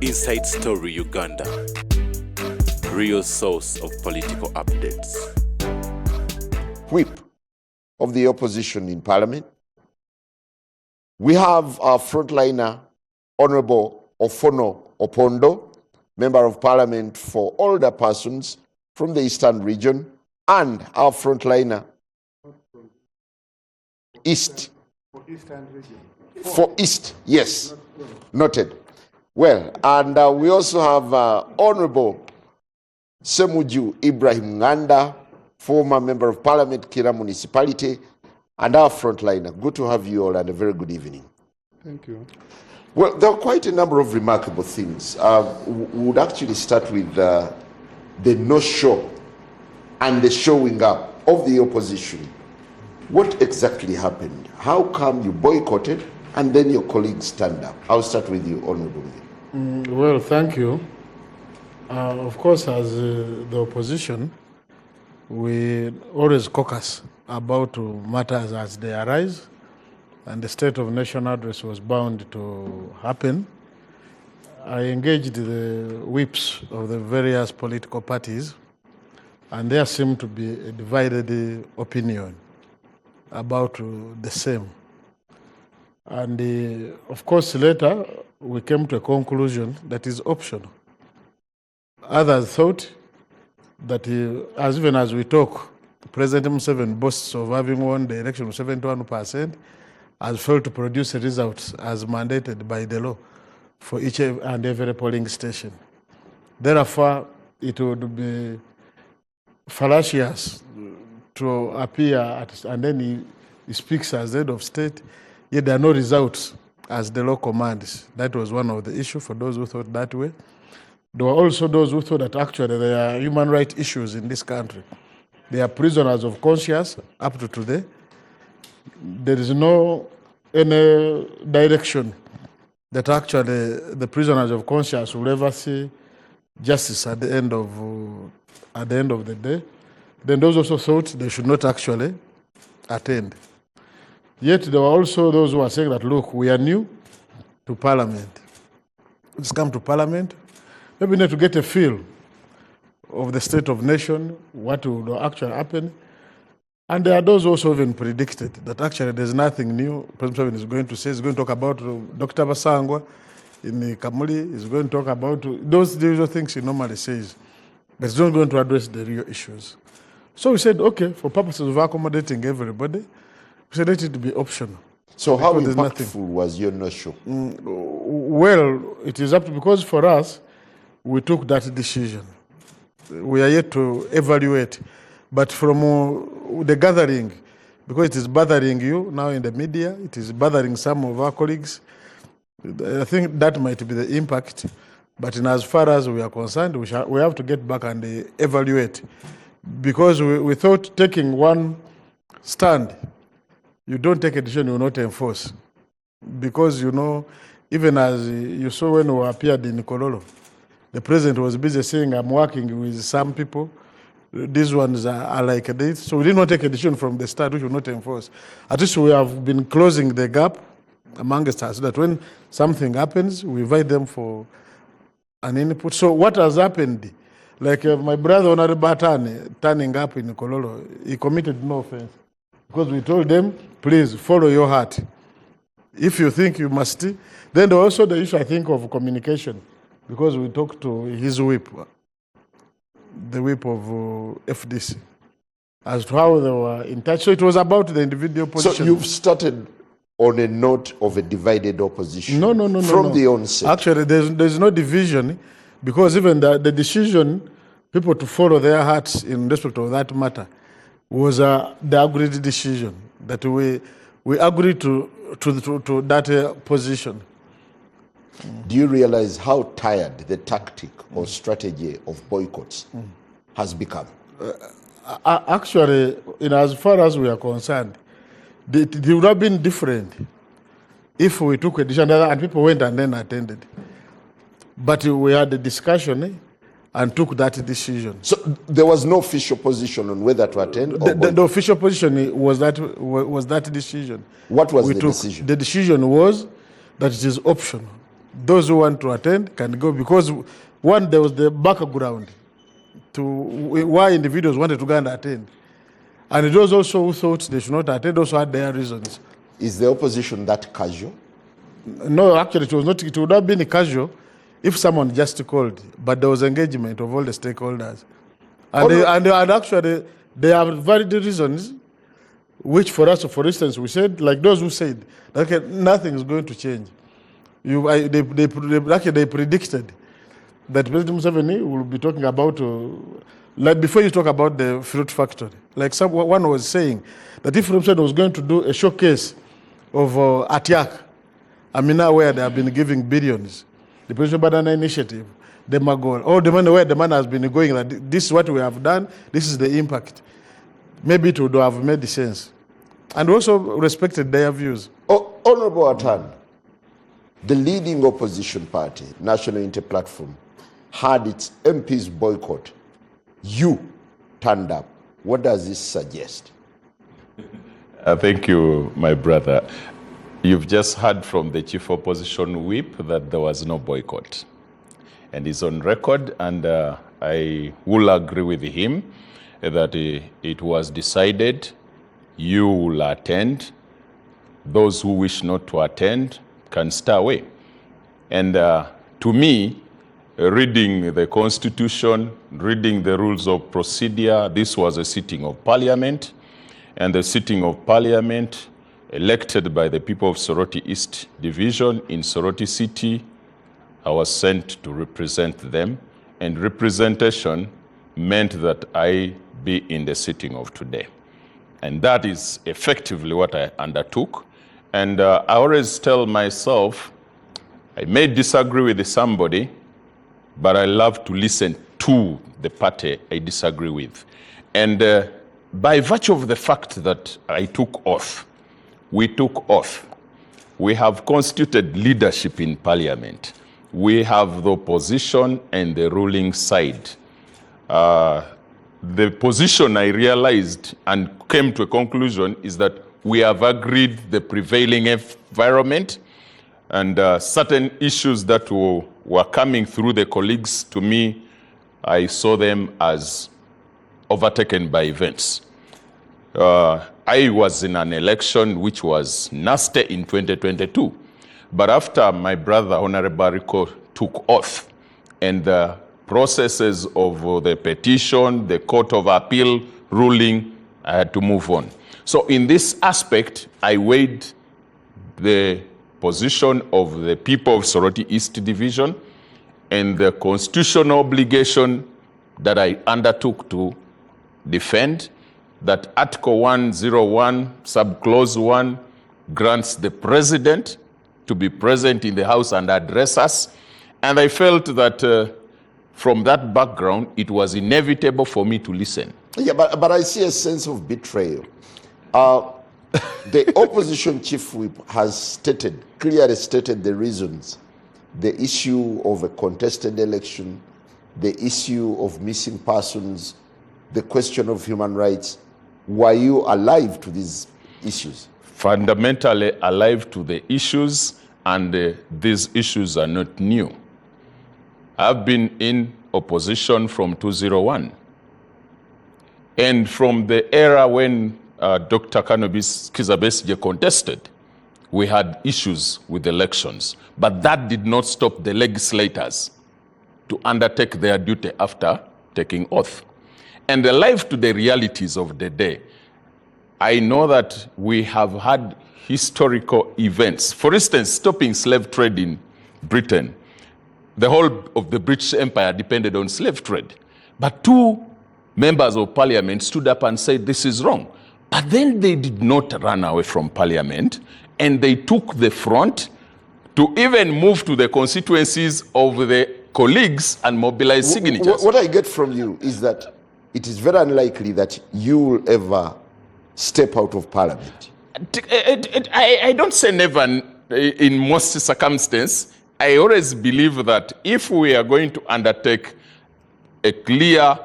Inside Story Uganda, real source of political updates. Whip of the opposition in Parliament. We have our frontliner, Honorable Ofono Opondo, Member of Parliament for Older Persons from the Eastern Region, and our frontliner, East. For Eastern Region. For East, yes, noted. Well, and we also have Honorable Ssemujju Ibrahim Nganda, former Member of Parliament, Kira Municipality, and our frontliner. Good to have you all, and a very good evening. Thank you. Well, there are quite a number of remarkable things. We would actually start with the no-show and the showing up of the opposition. What exactly happened? How come you boycotted and then your colleagues stand up? I'll start with you, Honorable. Well, thank you. Of course, as the opposition, we always caucus about matters as they arise, and the State of Nation address was bound to happen. I engaged the whips of the various political parties, and there seemed to be a divided opinion about the same. And of course, later we came to a conclusion that is optional. Others thought that as even as we talk, President Museveni boasts of having won the election with 71%, has failed to produce a result as mandated by the law for each and every polling station. Therefore, it would be fallacious to appear and then he speaks as head of state, yet there are no results as the law commands. That was one of the issues for those who thought that way. There were also those who thought that actually there are human rights issues in this country. They are prisoners of conscience up to today. There is no any direction that actually the prisoners of conscience will ever see justice at the end of the day. Then those also thought they should not actually attend. Yet there were also those who are saying that, look, we are new to Parliament. Let's come to Parliament. Maybe we need to get a feel of the state of nation, what will actually happen. And there are those who also even predicted that actually there's nothing new. President Museveni is going to say, he's going to talk about Dr. Basangwa in Kamuli, he's going to talk about those usual things he normally says, but he's not going to address the real issues. So we said, okay, for purposes of accommodating everybody, we said let it be optional. So how impactful was your no-show? Well, it is up to, because for us, we took that decision. We are yet to evaluate. But from the gathering, because it is bothering you now in the media, it is bothering some of our colleagues, I think that might be the impact. But in as far as we are concerned, we have to get back and evaluate. Because we thought taking one stand, you don't take a decision you will not enforce. Because, you know, even as you saw when we appeared in Kololo, the president was busy saying, I'm working with some people. These ones are like this. So we did not take a decision from the start, which we will not enforce. At least we have been closing the gap amongst us, so that when something happens, we invite them for an input. So what has happened, like my brother Honorable Atandise turning up in Kololo, he committed no offense. Because we told them, please follow your heart. If you think you must. Then also the issue, I think, of communication. Because we talked to his whip, the whip of FDC, as to how they were in touch. So it was about the individual position. So you've started on a note of a divided opposition No. from the onset. Actually, there's no division, because even the decision, people to follow their hearts in respect of that matter, was the agreed decision, that we agreed to that position. Do you realize how tired the tactic or strategy of boycotts has become? Actually, as far as we are concerned, it would have been different if we took a decision and people went and then attended. But we had a discussion and took that decision. So there was no official position on whether to attend? Or the official position was that decision. What was the decision? The decision was that it is optional. those who want to attend can go, because one, there was the background to why individuals wanted to go and attend. And those also who thought they should not attend also had their reasons. Is the opposition that casual? No, actually, it would have been casual if someone just called, but there was engagement of all the stakeholders. And, and actually, there are valid reasons, which for us, for instance, we said, like those who said, okay, nothing is going to change. They predicted that President Museveni will be talking about, like before you talk about the fruit factory, like one was saying that if Museveni was going to do a showcase of Atiak, Amina, where they have been giving billions, the President Banana Initiative, the Magol, all the money where the man has been going, that this is what we have done, this is the impact. Maybe it would have made sense. And also respected their views. Honorable Atan, the leading opposition party, National Inter-Platform, had its MPs boycott. You turned up. What does this suggest? Thank you, my brother. You've just heard from the chief opposition whip that there was no boycott. And he's on record, and I will agree with him that it was decided you will attend. Those who wish not to attend can stay away. And to me, reading the Constitution, reading the rules of procedure, this was a sitting of Parliament, and the sitting of Parliament elected by the people of Soroti East Division in Soroti City. I was sent to represent them, and representation meant that I be in the sitting of today. And that is effectively what I undertook. And I always tell myself, I may disagree with somebody, but I love to listen to the party I disagree with. And by virtue of the fact that I took oath, we took oath, we have constituted leadership in Parliament. We have the opposition and the ruling side. The position I realized and came to a conclusion is that we have agreed the prevailing environment, and certain issues that were coming through the colleagues, to me, I saw them as overtaken by events. I was in an election which was nasty in 2022. But after my brother, Honorable Rico, took oath, and the processes of the petition, the Court of Appeal ruling, I had to move on. So in this aspect, I weighed the position of the people of Soroti East Division and the constitutional obligation that I undertook to defend, that Article 101, Subclause 1, grants the President to be present in the House and address us. And I felt that from that background, it was inevitable for me to listen. Yeah, but I see a sense of betrayal. The opposition chief whip has clearly stated the reasons. The issue of a contested election, the issue of missing persons, the question of human rights. Were you alive to these issues? Fundamentally alive to the issues, and these issues are not new. I've been in opposition from 2001. And from the era when Dr. Cannabis Kizabesige contested, we had issues with elections. But that did not stop the legislators to undertake their duty after taking oath. And alive to the realities of the day, I know that we have had historical events. For instance, stopping slave trade in Britain. The whole of the British Empire depended on slave trade. But two members of Parliament stood up and said this is wrong. But then they did not run away from Parliament, and they took the front to even move to the constituencies of the colleagues and mobilize signatures. What I get from you is that it is very unlikely that you will ever step out of Parliament. I don't say never in most circumstances. I always believe that if we are going to undertake a clear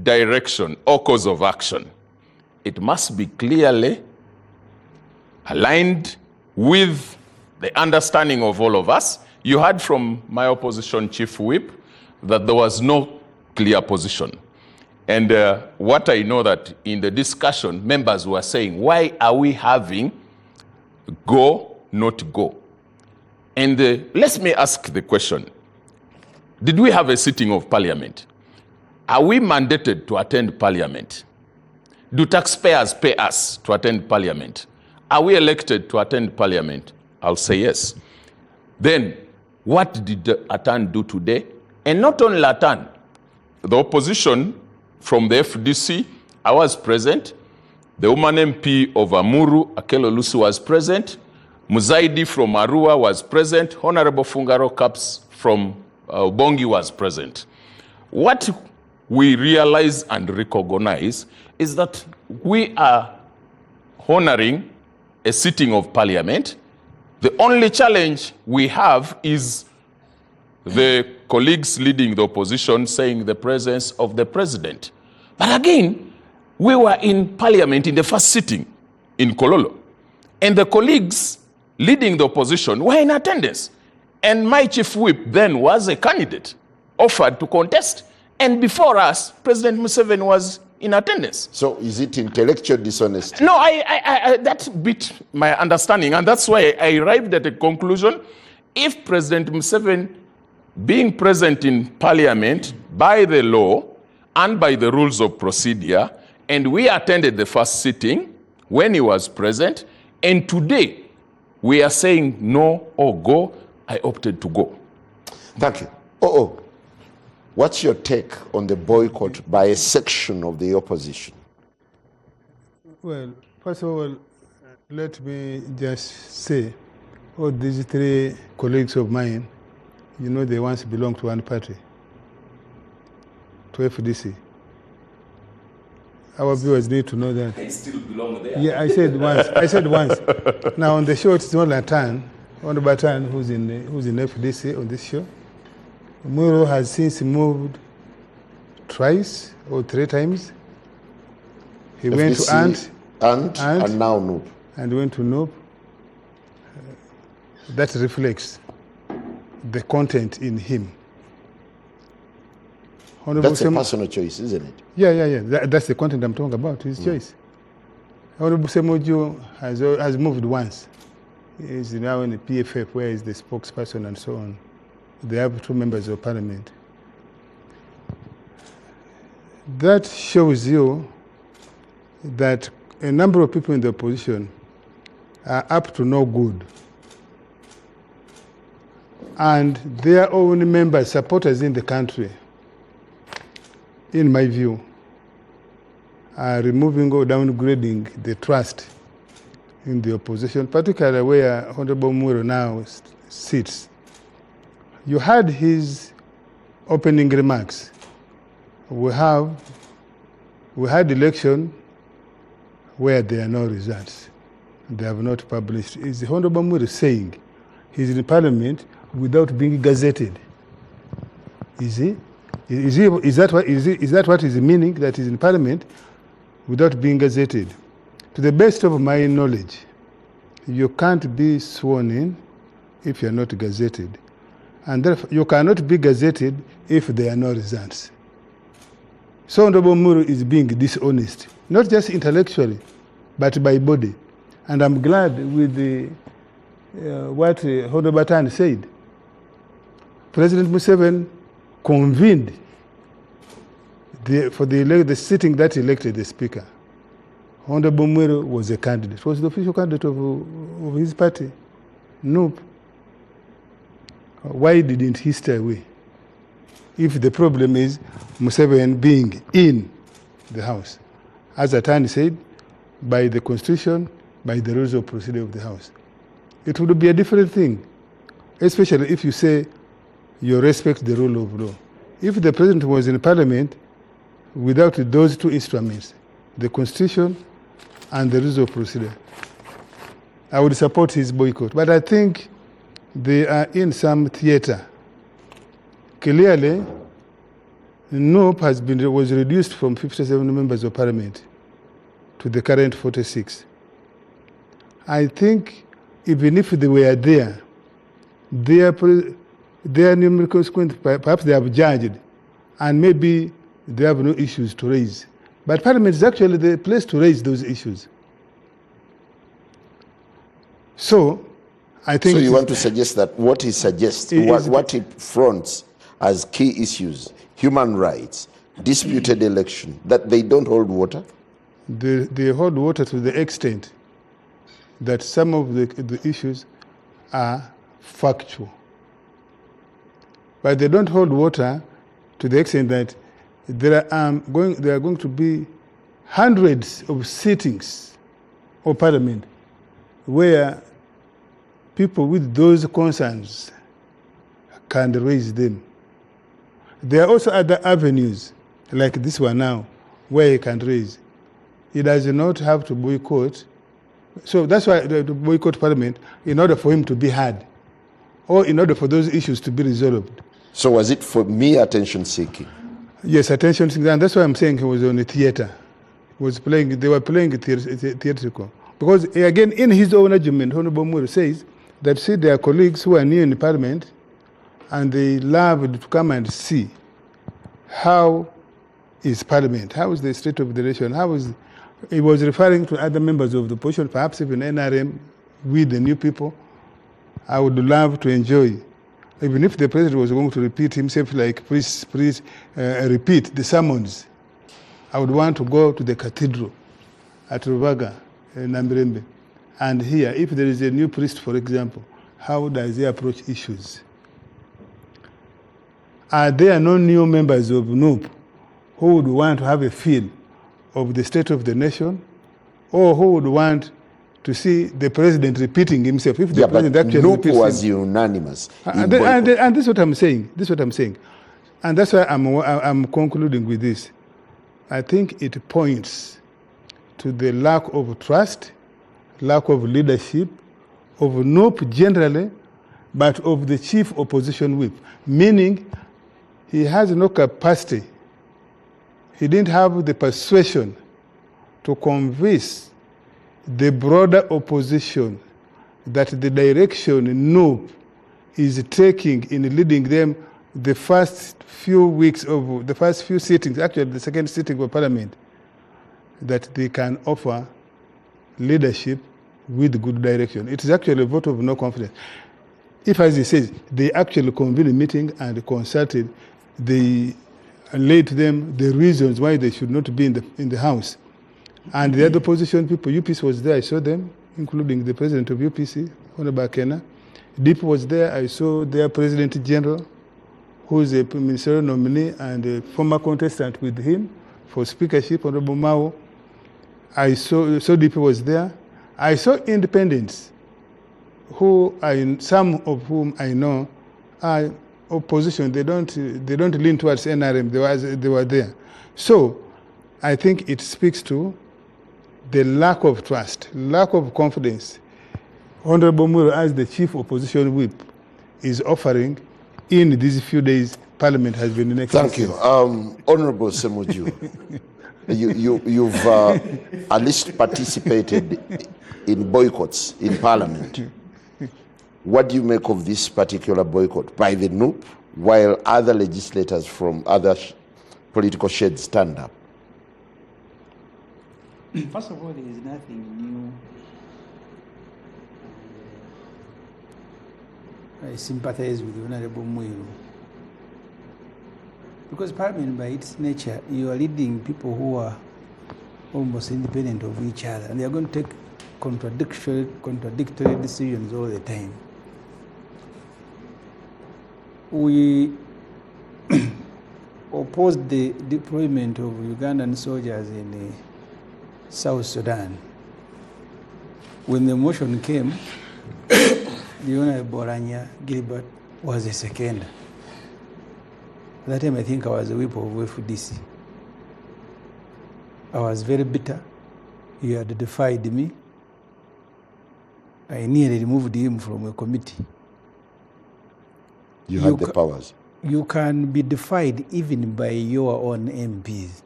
direction or course of action, it must be clearly aligned with the understanding of all of us, You heard from my opposition chief whip that there was no clear position. And what I know that in the discussion, members were saying, why are we having go, not go? And let me ask the question. Did we have a sitting of parliament? Are we mandated to attend parliament? Do taxpayers pay us to attend parliament? Are we elected to attend parliament? I'll say yes. Then, what did Atan do today? And not only Atan, the opposition from the FDC, I was present. The woman MP of Amuru, Akelo Lusi, was present. Muzaidi from Arua was present. Honorable Fungaro Caps from Bongi was present. What we realize and recognize is that we are honoring a sitting of parliament. The only challenge we have is the colleagues leading the opposition saying the presence of the president. But again, we were in parliament in the first sitting in Kololo, and the colleagues leading the opposition were in attendance. And my chief whip then was a candidate offered to contest. And before us, President Museveni was in attendance. So is it intellectual dishonesty? No, that beat my understanding. And that's why I arrived at a conclusion. If President Museveni, being present in parliament by the law and by the rules of procedure, and we attended the first sitting when he was present, and today we are saying no or go, I opted to go. Thank you. What's your take on the boycott by a section of the opposition? Well, first of all, let me just say, all these three colleagues of mine, you know, they once belonged to one party, to FDC. Our viewers need to know that. They still belong there. Yeah, I said once. Now on the show, it's not Latan, on the Batan, who's in FDC on this show. Muro has since moved twice or three times. He FDC went to and now Noob. And went to Noob. That reflects the content in him. That's a personal choice, isn't it? Yeah. That's the content I'm talking about, his choice. Honorable Ssemujju has moved once. He's now in the PFF, where he's the spokesperson and so on. They have 2 members of parliament. That shows you that a number of people in the opposition are up to no good. And their own members, supporters in the country, in my view, are removing or downgrading the trust in the opposition, particularly where Honorable Muro now sits. You heard his opening remarks. We had election where there are no results. They have not published. Is the Honorable Muro saying he's in parliament without being gazetted? Is he? Is that what is the meaning, that he's in parliament without being gazetted? To the best of my knowledge, you can't be sworn in if you're not gazetted. And therefore, you cannot be gazetted if there are no results. So Honorable Muro is being dishonest, not just intellectually, but by body. And I'm glad with what Honorable Atandise said. President Museveni convened for the sitting that elected the speaker. Honorable Muro was a candidate, was the official candidate of his party. Nope. Why didn't he stay away? If the problem is Museveni being in the House, as Atandise said, by the Constitution, by the rules of procedure of the House, it would be a different thing, especially if you say you respect the rule of law. If the president was in parliament without those 2 instruments, the Constitution and the rules of procedure, I would support his boycott. But I think they are in some theater. Clearly, NOP was reduced from 57 members of parliament to the current 46. I think even if they were there, their numerical consequence, perhaps they have judged, and maybe they have no issues to raise. But Parliament is actually the place to raise those issues. So, I think... So you want to suggest that what he suggests, what he fronts as key issues, human rights, disputed election, that they don't hold water? They hold water to the extent that some of the issues are factual. But they don't hold water to the extent that there are going to be hundreds of sittings of Parliament where people with those concerns can raise them. There are also other avenues, like this one now, where he can raise. He does not have to boycott. So that's why to boycott Parliament, in order for him to be heard, or in order for those issues to be resolved. So was it for mere attention seeking? Yes, attention seeking, and that's why I'm saying he was on a theater. They were playing theatrical. Because again, in his own argument, Honorable Muru says that, see, there are colleagues who are new in Parliament, and they love to come and see how is Parliament, how is the state of the nation, he was referring to other members of the opposition, perhaps even NRM, with the new people. I would love to enjoy, even if the president was going to repeat himself, like, please repeat the sermons. I would want to go to the cathedral at Rubaga, Nambirembe, and hear, if there is a new priest, for example, how does he approach issues? Are there no new members of NUP who would want to have a feel of the state of the nation, or who would want to see the president repeating himself? If the president actually NUP was unanimous. And this is what I'm saying. And that's why I'm concluding with this. I think it points to the lack of trust, lack of leadership, of NUP generally, but of the chief opposition whip, meaning he has no capacity. He didn't have the persuasion to convince the broader opposition that the direction NUP is taking in leading them the first few sittings, actually the second sitting of Parliament, that they can offer leadership with good direction. It is actually a vote of no confidence. If, as he says, they actually convened a meeting and consulted, they laid to them the reasons why they should not be in the House. And the other opposition people, UPC was there, I saw them, including the president of UPC, Honorable Kena. DIP was there, I saw their President General, who is a ministerial nominee and a former contestant with him for speakership, Honorable Mao. I saw DP was there. I saw independents, some of whom I know are opposition. They don't lean towards NRM. They were there. So I think it speaks to the lack of trust, lack of confidence Honorable Muro, as the chief opposition whip, is offering in these few days Parliament has been in existence. Thank you. Honorable Ssemujju, you've at least participated in boycotts in Parliament. What do you make of this particular boycott by the NUP, while other legislators from other political shades stand up? First of all, there is nothing new. I sympathize with Honorable Mwiru. Because Parliament, by its nature, you are leading people who are almost independent of each other, and they are going to take contradictory decisions all the time. We opposed the deployment of Ugandan soldiers in South Sudan. When the motion came, the Honorable Boranya Gilbert was a second. At that time, I think I was a whip of FDC. I was very bitter. He had defied me. I nearly removed him from a committee. You had the powers. You can be defied even by your own MPs.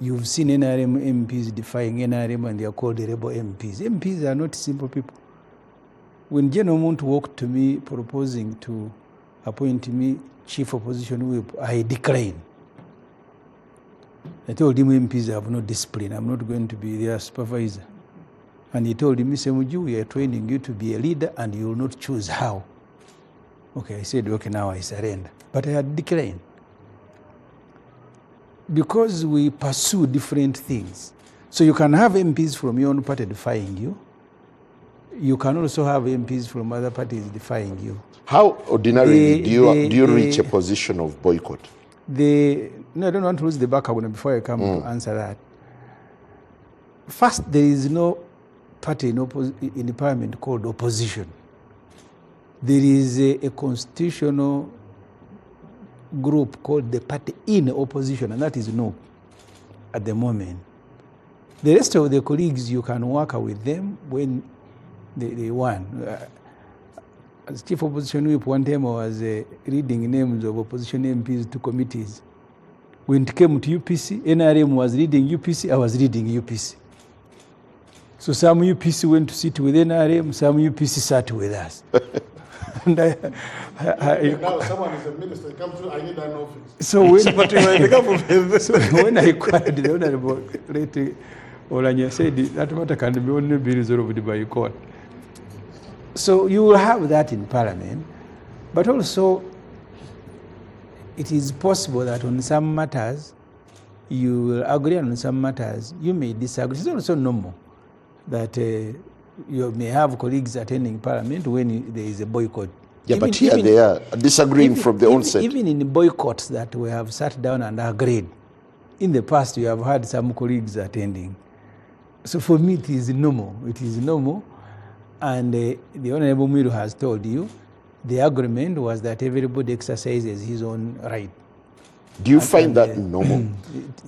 You've seen NRM MPs defying NRM, and they are called the rebel MPs. MPs are not simple people. When General Muntu walked to me proposing to appoint me chief opposition whip, I declined. I told him MPs have no discipline. I'm not going to be their supervisor. And he told me, Ssemujju, we are training you to be a leader and you will not choose how. Okay, I said, okay, now I surrender. But I had declined. Because we pursue different things. So you can have MPs from your own party defying you. You can also have MPs from other parties defying you. How ordinarily do you reach a position of boycott? No, I don't want to lose the background before I come to answer that. First, there is no party in the parliament called opposition. There is a constitutional group called the party in opposition, and that is no at the moment. The rest of the colleagues, you can work with them when they won. As chief opposition whip, one time I was reading names of opposition MPs to committees. When it came to UPC, NRM was reading UPC, I was reading UPC. So some UPC went to sit with NRM, some UPC sat with us. And now someone is a minister, come through, I need an office. So when, so when I inquired the Honorable Lady Olanya said that matter can be only be resolved by court. So you will have that in Parliament, but also it is possible that on some matters you will agree, on some matters you may disagree. It's also normal that you may have colleagues attending Parliament when there is a boycott. Yeah, but here they are disagreeing from the onset. Even in the boycotts that we have sat down and agreed, in the past you have had some colleagues attending. So for me it is normal. It is normal. And the Honorable Miru has told you, the agreement was that everybody exercises his own right. Do you find that normal?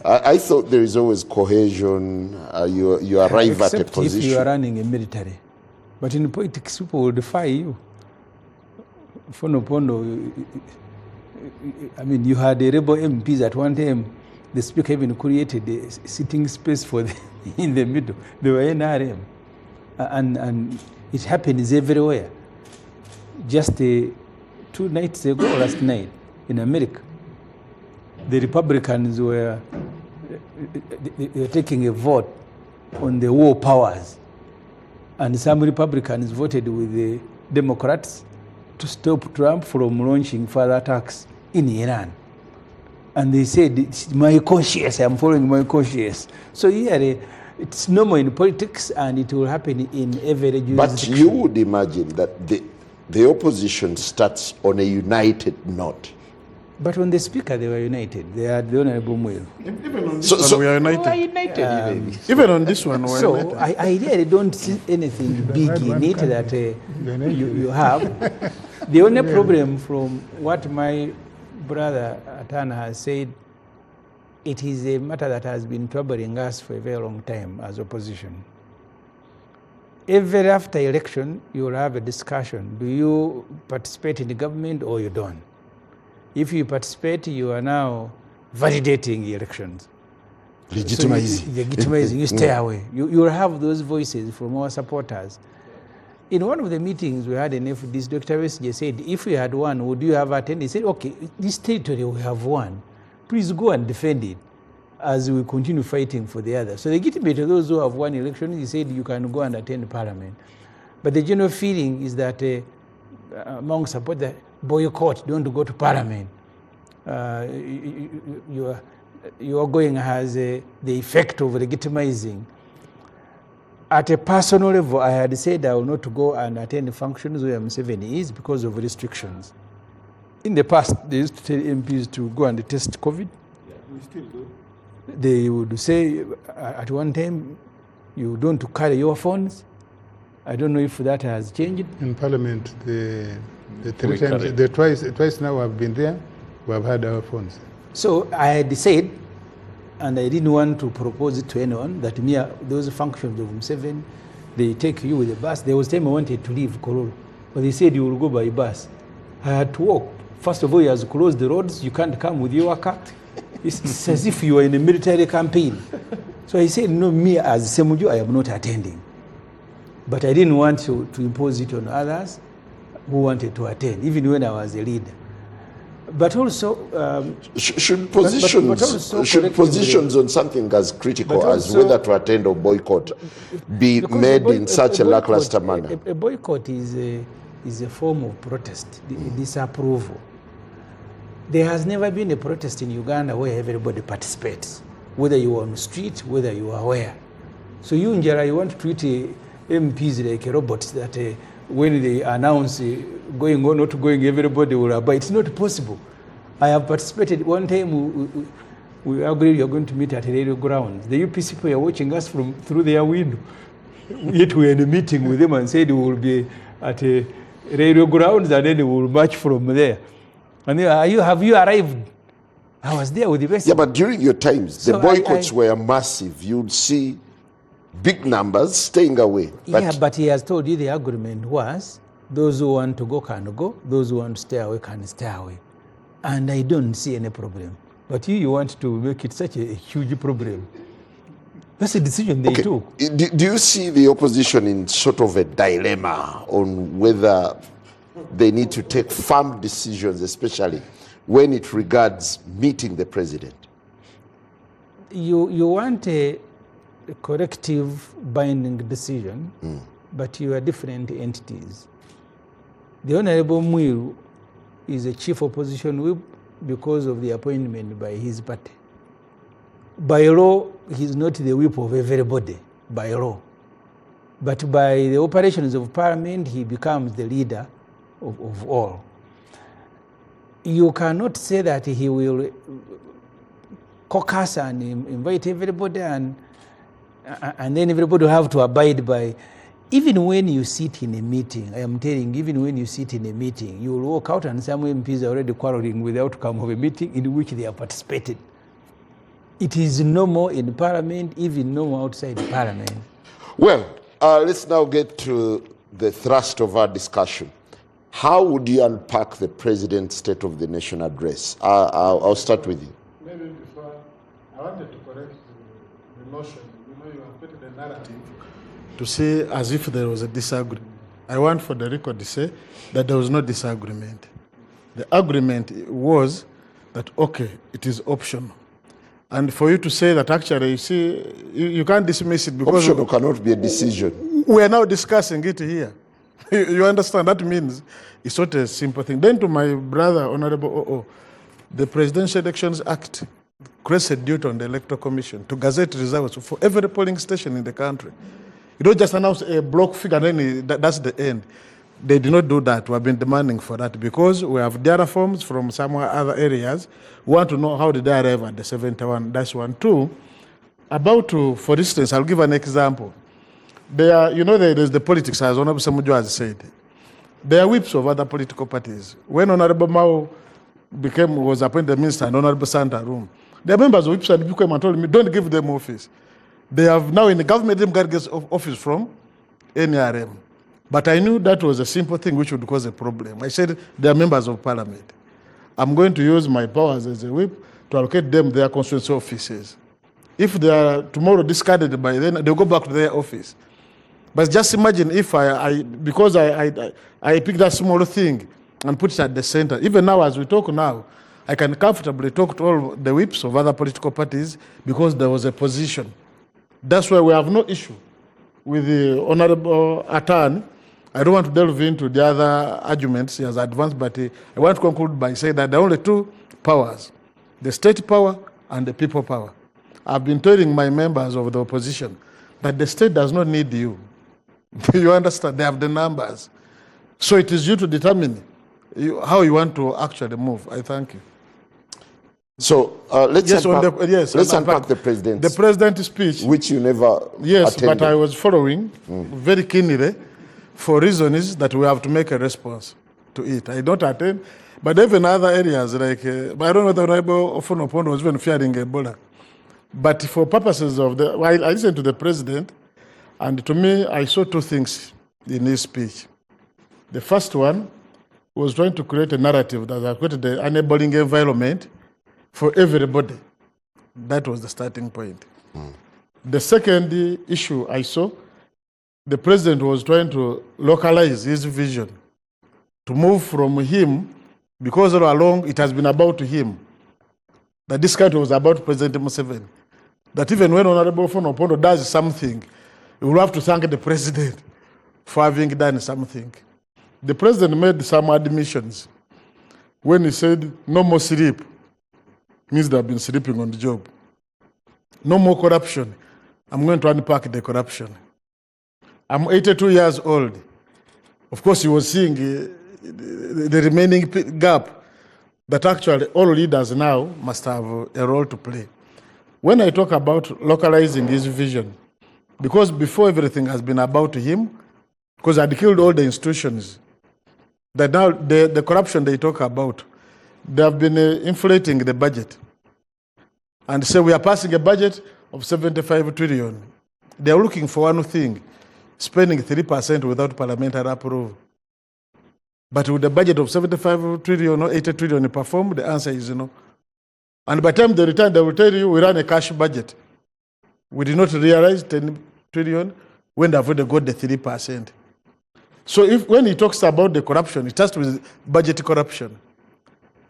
I thought there is always cohesion, you arrive at a position. If you are running a military. But in politics, people will defy you. I mean, you had the rebel MPs at one time, the speaker even created a sitting space for them in the middle. They were NRM. And it happens everywhere. Just 2 nights ago, last night, in America, the Republicans were taking a vote on the war powers. And some Republicans voted with the Democrats to stop Trump from launching further attacks in Iran. And they said, it's my conscience, I'm following my conscience. So here, it's normal in politics and it will happen in every jurisdiction. But you would imagine that the opposition starts on a united note. But on the speaker, they were united. They had the Honorable Mwelu. Even on this one, we are united. Even on this one, we are so united. I really don't see anything big in it that you have. The only problem from what my brother Atana has said, it is a matter that has been troubling us for a very long time as opposition. Every after election, you will have a discussion. Do you participate in the government or you don't? If you participate, you are now validating the elections. Legitimizing. So legitimizing, you stay away. You will have those voices from our supporters. In one of the meetings we had in FDC, Dr. Wesige said, if we had won, would you have attended? He said, okay, this territory we have won. Please go and defend it as we continue fighting for the others. So the legitimate to those who have won elections, he said you can go and attend Parliament. But the general feeling is that among support that boycott, don't go to Parliament. You are going as the effect of legitimizing. At a personal level, I had said I will not go and attend functions where Museveni is because of restrictions. In the past, they used to tell MPs to go and test COVID. Yeah, we still do. They would say at one time, you don't carry your phones. I don't know if that has changed. In Parliament, the three times, twice now I've been there, we have had our phones. So I had said, and I didn't want to propose it to anyone, that those functions of Museveni, they take you with a bus. There was a time I wanted to leave Kololo, but they said you will go by bus. I had to walk. First of all, he has closed the roads. You can't come with your car. It's as if you are in a military campaign. So I said, no, me as Ssemujju, I am not attending. But I didn't want to impose it on others who wanted to attend, even when I was a leader. But also, should positions on something as critical as whether to attend or boycott be made in such a lackluster manner? A boycott is a form of protest, disapproval. There has never been a protest in Uganda where everybody participates, whether you are on the street, whether you are where. So you, Njara, you want to treat MPs like robots that when they announce going or not going, everybody will abide. It's not possible. I have participated. One time we agreed we are going to meet at a radio ground. The UPC people are watching us through their window. Yet we were in a meeting with them and said we will be at a radio grounds and then we will march from there. And they, have you arrived? I was there with the rest. Yeah, but during your times, the boycotts were massive. You'd see big numbers staying away. But he has told you the agreement was those who want to go can go, those who want to stay away can stay away. And I don't see any problem. But you want to make it such a huge problem. That's a decision they took. Do you see the opposition in sort of a dilemma on whether they need to take firm decisions, especially when it regards meeting the president? You want a corrective binding decision, but you are different entities. The Honorable Muiru is a chief opposition whip because of the appointment by his party. By law, he's not the whip of everybody, by law. But by the operations of parliament, he becomes the leader of all. You cannot say that he will caucus and invite everybody and then everybody will have to abide by. Even when you sit in a meeting, I am telling you, even when you sit in a meeting, you will walk out and some MPs are already quarreling with the outcome of a meeting in which they have participated. It is normal in parliament, even normal outside parliament. Well, let's now get to the thrust of our discussion. How would you unpack the President's State of the Nation address? I'll start with you. Maybe before, I wanted to correct the notion. You know, you have put the narrative to say as if there was a disagreement. I want for the record to say that there was no disagreement. The agreement was that, okay, it is optional. And for you to say that actually, you see, you can't dismiss it because optional cannot be a decision. We are now discussing it here. You understand? That means it's not a simple thing. Then to my brother, Honorable O.O., the Presidential Elections Act creates a duty on the Electoral Commission to gazette results for every polling station in the country. You don't just announce a block figure and then that's the end. They did not do that. We have been demanding for that because we have data forms from some other areas. We want to know how did they arrive at the 71. That's one. Two, for instance, I'll give an example. There's the politics, as Honorable Ssemujju has said. There are whips of other political parties. When Honorable Mao was appointed minister and Honorable Santa Room, the members of whips and became and told me, don't give them office. They have now in the government, them got get office from NRM. But I knew that was a simple thing which would cause a problem. I said, they are members of parliament. I'm going to use my powers as a whip to allocate them their constituency offices. If they are tomorrow discarded by then, they'll go back to their office. But just imagine if because I picked that small thing and put it at the center. Even now, as we talk now, I can comfortably talk to all the whips of other political parties because there was a position. That's why we have no issue with the Honorable Atan. I don't want to delve into the other arguments he has advanced, but I want to conclude by saying that there are only two powers, the state power and the people power. I've been telling my members of the opposition that the state does not need you. You understand? They have the numbers. So it is you to determine how you want to actually move. I thank you. So let's unpack the president. The president's speech, which you never yes, attended. But I was following very keenly for reasons that we have to make a response to it. I don't attend, but even other areas like but I don't know whether Honorable Ofonopon was even fearing Ebola. But for purposes of I listened to the president, and to me, I saw two things in his speech. The first one was trying to create a narrative that created an enabling environment for everybody. That was the starting point. The second issue I saw the president was trying to localize his vision, to move from him, because all along it has been about him, that this country was about President Museveni. That even when Honorable Fonopondo does something, we will have to thank the president for having done something. The president made some admissions when he said, no more sleep, means they have been sleeping on the job. No more corruption. I'm going to unpack the corruption. I'm 82 years old. Of course, he was seeing the remaining gap that actually all leaders now must have a role to play. When I talk about localizing his vision, because before everything has been about him, because I'd killed all the institutions, that now the corruption they talk about, they have been inflating the budget. And so we are passing a budget of 75 trillion. They are looking for one thing, spending 3% without parliamentary approval. But with the budget of 75 trillion or 80 trillion performed, the answer is no. And by the time they return, they will tell you we ran a cash budget. We did not realize 10 trillion when they've already got the 3%. So when he talks about the corruption, it starts with budget corruption.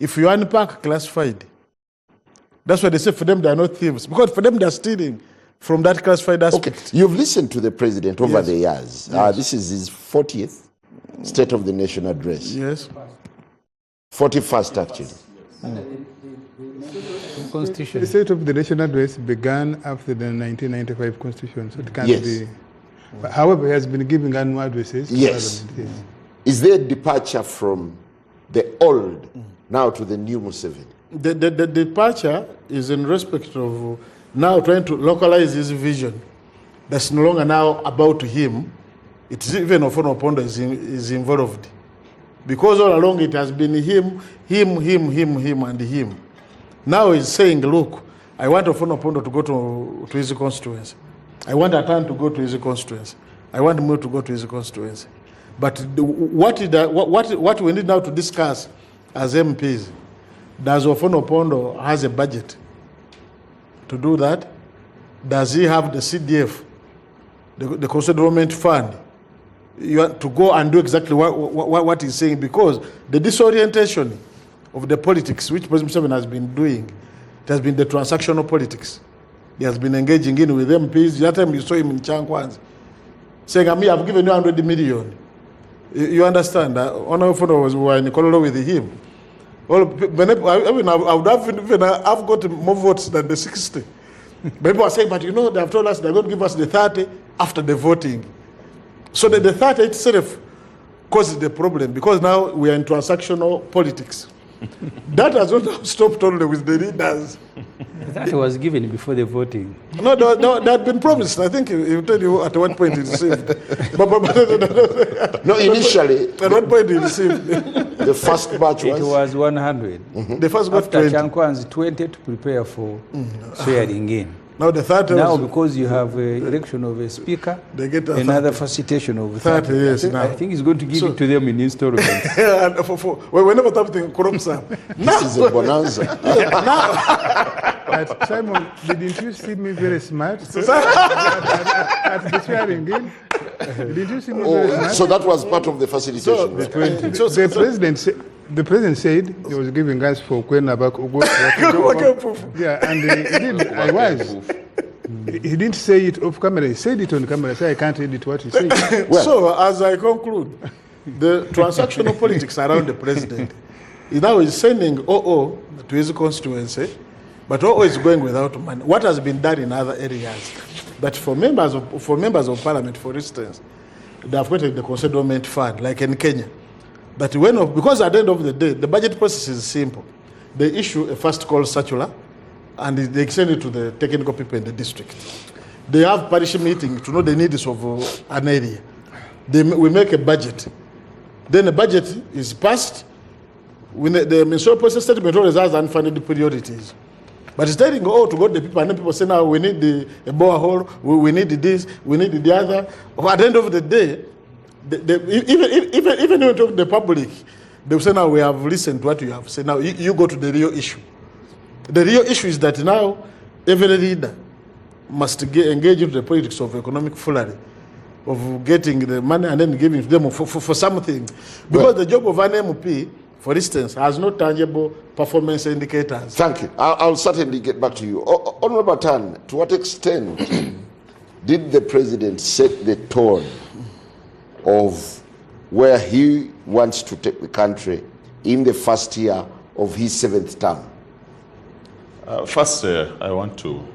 If you unpack classified, that's why they say for them they are not thieves, because for them they are stealing from that classified aspect. Okay, you've listened to the president over Yes. the years. Yes. This is his 40th State of the Nation address. Yes. 41st, actually. Constitution. The State of the Nation address began after the 1995 Constitution, so it can't Yes. be. But however, he has been giving annual addresses to Yes. Parliament. Yes. Is there a departure from the old now to the new Museveni? The departure is in respect of now trying to localize his vision. That's no longer now about him. It's even Ofono is involved. Because all along it has been him, and him. Now he's saying, look, I want Ofono to go to his constituency. I want Atan to go to his constituency. I want Mo to go to his constituency. But what we need now to discuss as MPs, does Ofono has a budget to do that? Does he have the CDF, the Constituent Fund, to go and do exactly what he's saying? Because the disorientation of the politics, which President Museveni has been doing, it has been the transactional politics. He has been engaging in with MPs. The other time you saw him in Chankwanzi, saying, I've given you 100 million. You understand? Honorable was in Kololo with him. Well, I would have even I've got more votes than the 60. But people are saying, but you know, they have told us they're going to give us the 30 after the voting. So the 30 itself causes the problem, because now we are in transactional politics. That has not stopped only with the leaders. That was given before the voting. No, they had been promised. I think he'll tell you at one point he received. No, initially, At one point he received. the first batch It was. was 100. The first got After 20. Chankwanzi, 20 to prepare for swearing in. Now the 30 Now, was, because you have election of a speaker, they get a another facilitation of 30, yes, I now. think he's going to give it to them in installments. and whenever something corrupts up. This is a bonanza. But Simon, didn't you see me very smart at the swearing in? Did you see me very Oh, smart? so that was part of the facilitation. The president said he was giving us for Kwenabak. Yeah, and he did. I was. He didn't say it off camera. He said it on camera. So I can't read it what he said. So as I conclude, the transactional politics around the president is now is sending OO to his constituency, but OO is going without money. What has been done in other areas? That for members of parliament, for instance, they have created the Constituent Fund, like in Kenya. But because at the end of the day, the budget process is simple. They issue a first call circular, and they send it to the technical people in the district. They have parish meeting to know the needs of an area. We make a budget. Then the budget is passed. The municipal process statement always has unfunded priorities. But it's telling to go to the people, and then people say, now we need a borehole, we need this, we need the other. At the end of the day, even when you talk to the public, they will say, now we have listened to what you have said. Now you go to the real issue. The real issue is that now every leader must engage into the politics of economic foolery. of getting the money and then giving them for something. Because the job of an MP, for instance, has no tangible performance indicators. Thank you. I'll certainly get back to you. Honorable Tan, to what extent did the president set the tone of where he wants to take the country in the first year of his 7th term? First, I want to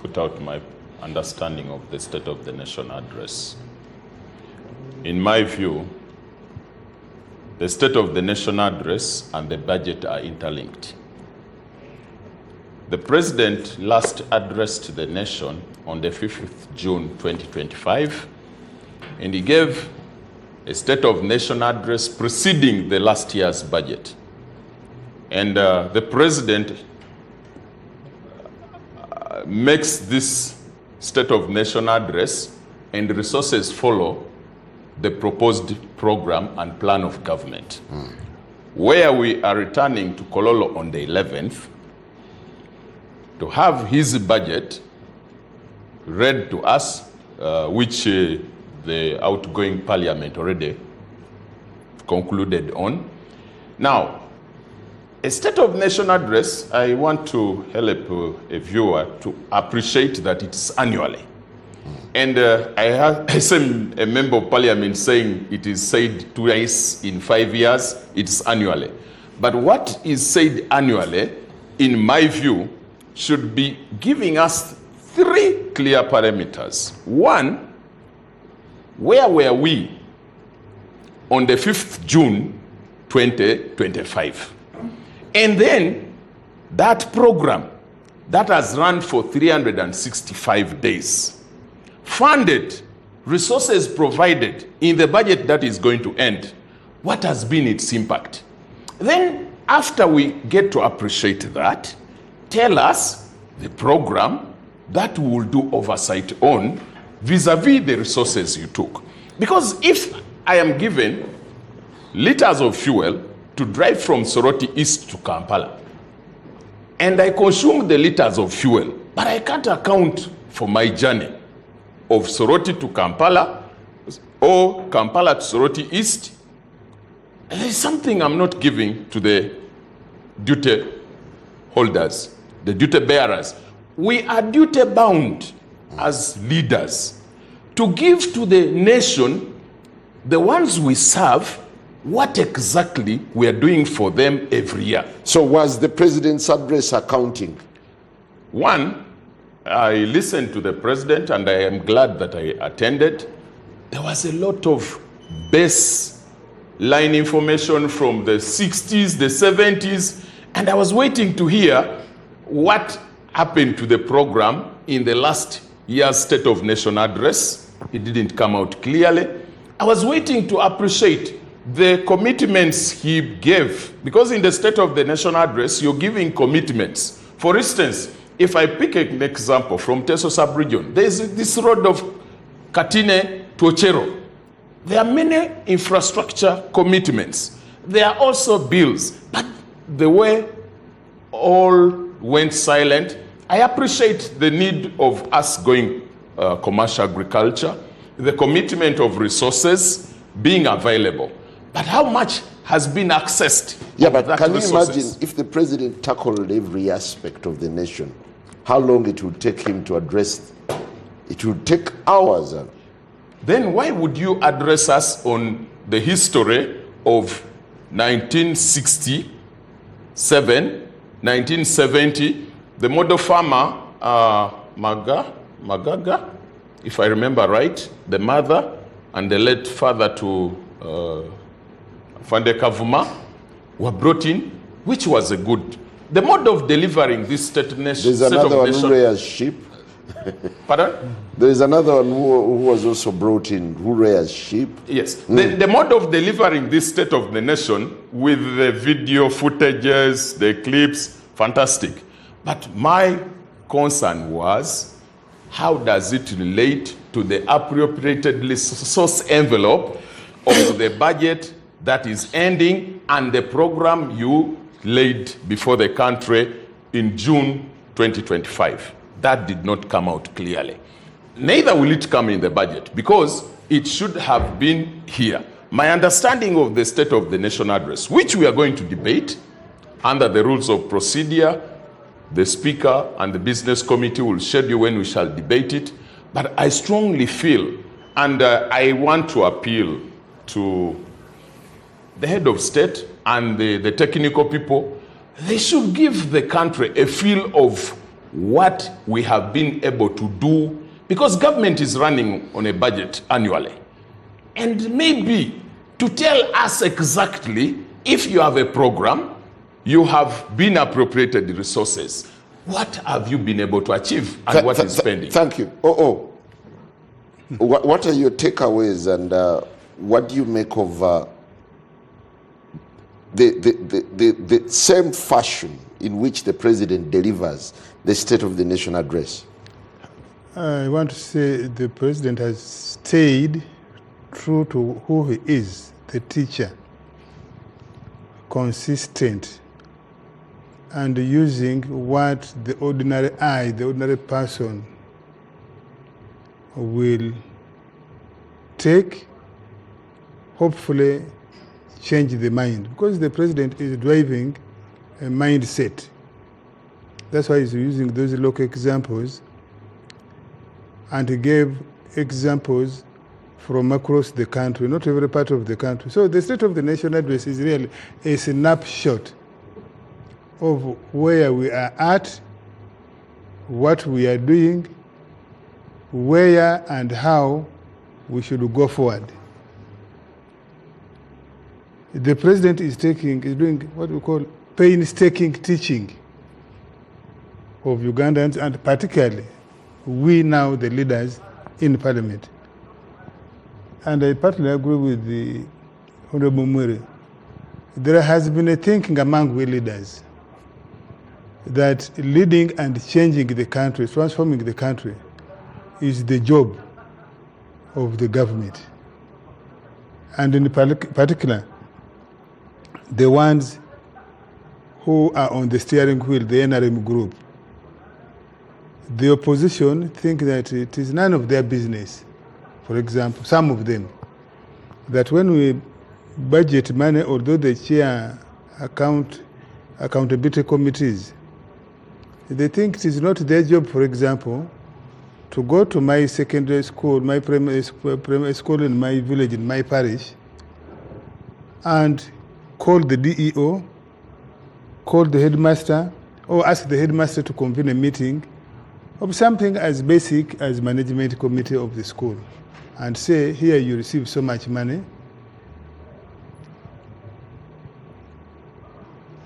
put out my understanding of the State of the Nation address. In my view, the State of the Nation address and the budget are interlinked. The President last addressed the nation on the 5th of June 2025, and he gave a State of Nation address preceding the last year's budget. And the President makes this State of Nation address, and resources follow the proposed program and plan of government. Where we are returning to Kololo on the 11th to have his budget read to us, which the outgoing parliament already concluded on. Now, a State of Nation address, I want to help a viewer to appreciate that it's annually. And I saw a member of parliament saying it is said twice in 5 years, it's annually. But what is said annually, in my view, should be giving us 3 clear parameters. One, where were we on the 5th June 2025? And then that program that has run for 365 days, funded, resources provided in the budget that is going to end, what has been its impact? Then, after we get to appreciate that, tell us the program that we will do oversight on vis-a-vis the resources you took. Because if I am given liters of fuel to drive from Soroti East to Kampala, and I consume the liters of fuel, but I can't account for my journey of Soroti to Kampala or Kampala to Soroti East, there is something I'm not giving to the duty holders, the duty bearers. We are duty bound as leaders to give to the nation, the ones we serve, what exactly we are doing for them every year. So was the president's address accounting? One, I listened to the president and I am glad that I attended. There was a lot of baseline information from the 60s, the 70s, and I was waiting to hear what happened to the program in the last year's State of Nation address. It didn't come out clearly. I was waiting to appreciate the commitments he gave, because in the State of the Nation address, you're giving commitments. For instance, if I pick an example from Teso sub-region, there's this road of Katine to Ochero. There are many infrastructure commitments. There are also bills, but the way all went silent, I appreciate the need of us going commercial agriculture, the commitment of resources being available. But how much has been accessed? Yeah, but can you resources? imagine if the president tackled every aspect of the nation, how long it would take him to address? It would take hours. Then why would you address us on the history of 1967, 1970, the model farmer, Magaga, if I remember right, the mother and the late father to Fande Kavuma were brought in, which was a good. The mode of delivering this state nation. There's another one who rears sheep. Pardon? There is another one who was also brought in who rears sheep. Yes. The mode of delivering this State of the Nation with the video footages, the clips, fantastic. But my concern was, how does it relate to the appropriated resource envelope of the budget that is ending and the program you laid before the country in June 2025? That did not come out clearly. neither will it come in the budget because it should have been here. My understanding of the State of the Nation address, which we are going to debate under the rules of procedure, the Speaker and the Business Committee will schedule when we shall debate it. But I strongly feel, and I want to appeal to the head of state and the technical people, they should give the country a feel of what we have been able to do, because government is running on a budget annually. And maybe to tell us exactly, if you have a program, you have been appropriated resources, what have you been able to achieve and what is spending? Thank you. What are your takeaways, and what do you make of the same fashion in which the president delivers the State of the Nation address? I want to say the president has stayed true to who he is, the teacher, consistent, and using what the ordinary eye, the ordinary person will take, hopefully change the mind, because the president is driving a mindset. That's why he's using those local examples, and he gave examples from across the country, not every part of the country. So the State of the Nation address is really a snapshot of where we are at, what we are doing, where and how we should go forward. The president is doing what we call painstaking teaching of Ugandans, and particularly we now, the leaders in Parliament. And I partly agree with the Honorable Museveni. There has been a thinking among we leaders that leading and changing the country, transforming the country, is the job of the government. And in particular, the ones who are on the steering wheel, the NRM group. The opposition think that it is none of their business. For example, some of them, that when we budget money, although they chair accountability committees, they think it is not their job, for example, to go to my secondary school, my primary school in my village, in my parish, and call the DEO, call the headmaster, or ask the headmaster to convene a meeting of something as basic as management committee of the school, and say, here you receive so much money.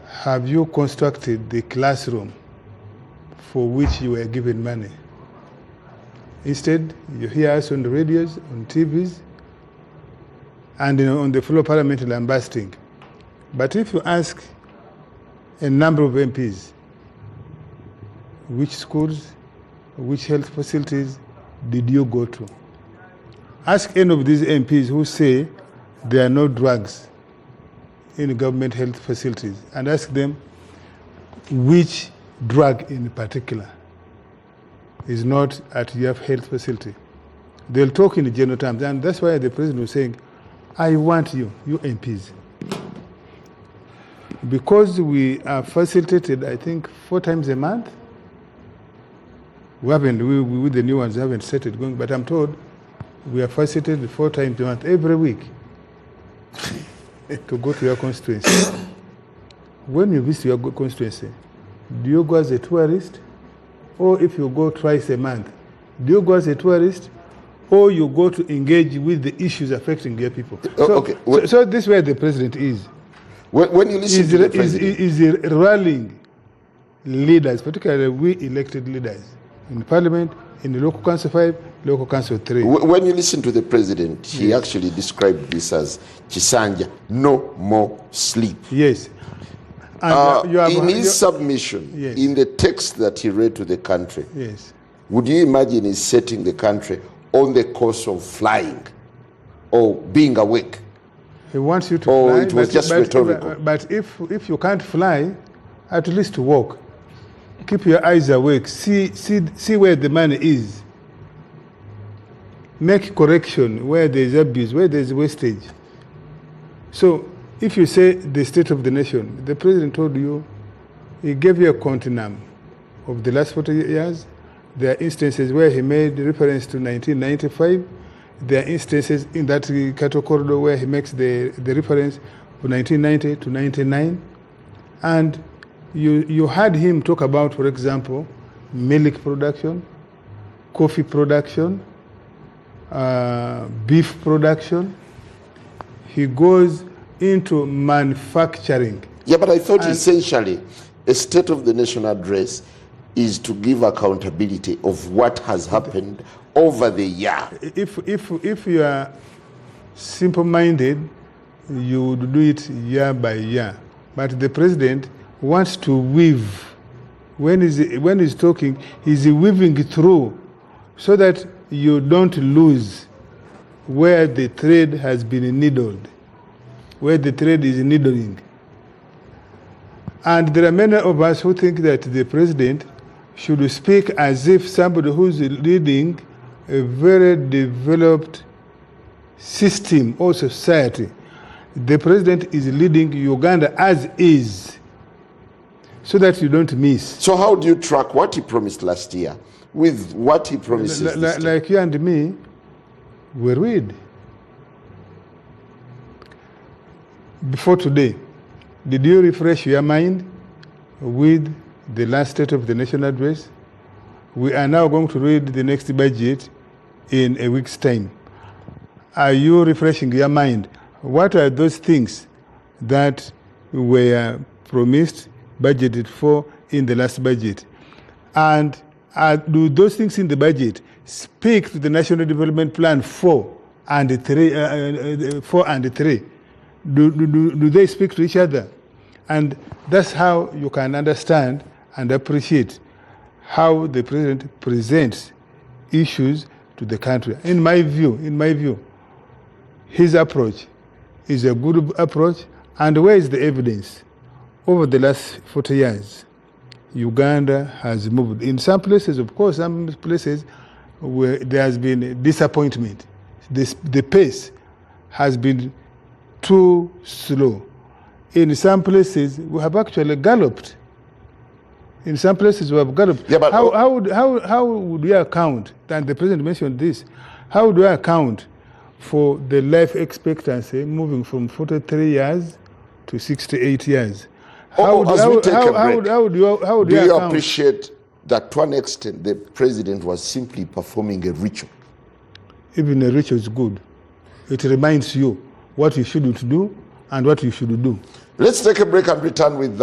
Have you constructed the classroom for which you were given money? Instead, you hear us on the radios, on TVs, and on the floor of Parliament lambasting. But if you ask a number of MPs, which schools, which health facilities did you go to? Ask any of these MPs who say there are no drugs in government health facilities, and ask them which drug in particular is not at your health facility. They'll talk in general terms, and that's why the president was saying, I want you MPs. Because we are facilitated, I think, 4 times a month. We with the new ones, haven't started going, but I'm told we are facilitated 4 times a month, every week, to go to your constituency. When you visit your constituency, do you go as a tourist? Or if you go twice a month, do you go as a tourist? Or you go to engage with the issues affecting your people? So this is where the president is. When you listen to the president, is rallying leaders, particularly we elected leaders in the Parliament, in the Local Council 5, Local Council 3. When you listen to the president, he actually described this as Chisanja, no more sleep. Yes. In his submission, yes, in the text that he read to the country, yes, would you imagine he's setting the country on the course of flying or being awake? He wants you to fly. Or it was just rhetorical. But if you can't fly, at least walk. Keep your eyes awake. See where the money is. make correction where there is abuse, where there is wastage. So if you say the state of the nation, the president told you, he gave you a continuum of the last 40 years. There are instances where he made reference to 1995. There are instances in that cattle corridor where he makes the reference to 1990 to 99. And you had him talk about, for example, milk production, coffee production, beef production. He goes into manufacturing. Yeah, but I thought essentially a State of the Nation address is to give accountability of what has happened over the year. If you are simple-minded, you would do it year by year. But the president wants to weave. When he's talking, he's weaving through so that you don't lose where the thread has been needled, where the thread is needling. And there are many of us who think that the president should speak as if somebody who's leading a very developed system or society. The president is leading Uganda as is, so that you don't miss. So how do you track what he promised last year with what he promises this time? Like you and me, we read. Before today, did you refresh your mind with the last State of the Nation address? We are now going to read the next budget in a week's time. Are you refreshing your mind? What are those things that were promised, budgeted for in the last budget? And do those things in the budget speak to the National Development Plan 4 and 3? Do they speak to each other? And that's how you can understand and appreciate how the president presents issues to the country. In my view, his approach is a good approach. And where is the evidence? Over the last 40 years, Uganda has moved. In some places, of course, some places where there has been disappointment. The pace has been too slow. In some places, we have actually galloped. In some places, we have galloped. Yeah, but how would we account, and the president mentioned this, how do we account for the life expectancy moving from 43 years to 68 years? As we take a break, do you appreciate that to an extent the president was simply performing a ritual? Even a ritual is good. It reminds you what you shouldn't do and what you should do. Let's take a break and return with